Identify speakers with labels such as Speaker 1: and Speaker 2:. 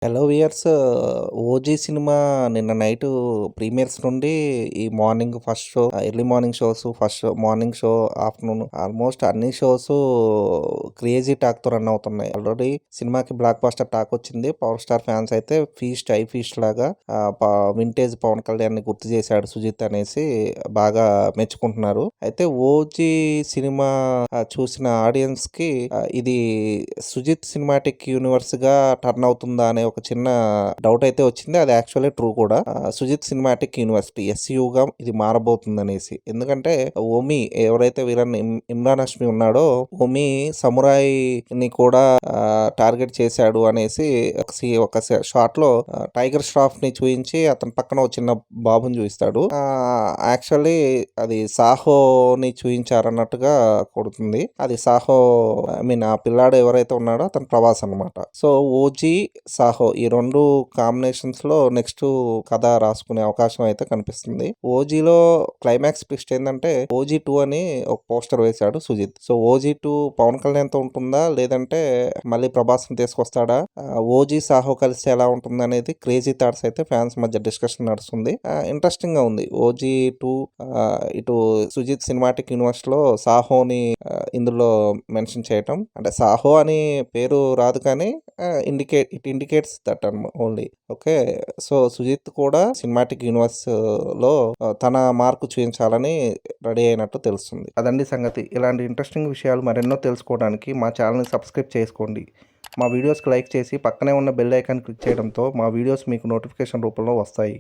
Speaker 1: Hello viewers 'OG' cinema నిన్న night premieres నుండి ఈ morning first show, early morning shows, first show, morning show, afternoon almost అన్ని shows crazy టాక్‌తో run అవుతున్నాయి. Already సినిమాకి block buster talk వచ్చింది. Power star fans అయితే I feast లాగా vintage Pawan కళ్యాణ్‌ని గుర్తు చేశాడు సుజిత్ అనేసి బాగా మెచ్చుకుంటున్నారు. అయితే 'ఓజీ' సినిమా చూసిన ఆడియన్స్‌కి ఇది సుజిత్ సినిమాటిక్ యూనివర్స్‌గా టర్న్ అవుతుందా అనే ఒక చిన్న డౌట్ అయితే వచ్చింది. అది యాక్చువల్లీ ట్రూ కూడా. సుజిత్ సినిమాటిక్ యూనివర్సిటీ ఎస్‌యూగా ఇది మారబోతుంది అనేసి. ఎందుకంటే ఓమి ఎవరైతే విలన్ ఇమ్రాన్ హష్మి ఉన్నాడో ఓమి సమురాయ్ ని కూడా టార్గెట్ చేశాడు అనేసి ఒక షాట్ లో టైగర్ ష్రాఫ్ ని చూపించి అతని పక్కన ఒక చిన్న బాబుని చూపిస్తాడు. యాక్చువల్లీ అది సాహోని చూపించారన్నట్టుగా కొడుతుంది. అది సాహో ఐ మీన్ ఆ పిల్లాడు ఎవరైతే ఉన్నాడో అతను ప్రభాస్ అనమాట. సో ఓజీ, సాహో ఈ రెండు కాంబినేషన్స్ లో నెక్స్ట్ కథ రాసుకునే అవకాశం అయితే కనిపిస్తుంది. ఓజీలో క్లైమాక్స్ ట్విస్ట్ ఏంటంటే ఓజీ 2 అని ఒక పోస్టర్ వేశాడు సుజిత్. సో ఓజీ 2 పవన్ కళ్యాణ్ తో ఉంటుందా లేదంటే మళ్ళీ ప్రభాస్ ని తీసుకొస్తాడా, ఓజీ సాహో కలిసి ఎలా ఉంటుంది అనేది క్రేజీ థాట్స్ అయితే ఫ్యాన్స్ మధ్య డిస్కషన్ నడుస్తుంది. ఇంట్రెస్టింగ్ గా ఉంది. ఓజీ 2 ఇటు సుజిత్ సినిమాటిక్ యూనివర్స్ లో సాహోని ఇందులో మెన్షన్ చేయటం, అంటే సాహో అని పేరు రాదు కానీ it indicates that only. Okay, so Sujeeth కూడా సినిమాటిక్ యూనివర్స్ లో తన మార్కు చూపించాలని రెడీ అయినట్టు తెలుస్తుంది. అదండి సంగతి. ఇలాంటి ఇంట్రెస్టింగ్ విషయాలు మరెన్నో తెలుసుకోవడానికి మా ఛానల్ని సబ్స్క్రైబ్ చేసుకోండి. మా వీడియోస్కి లైక్ చేసి పక్కనే ఉన్న బెల్ ఐకాన్ క్లిక్ చేయడంతో మా వీడియోస్ మీకు నోటిఫికేషన్ రూపంలో వస్తాయి.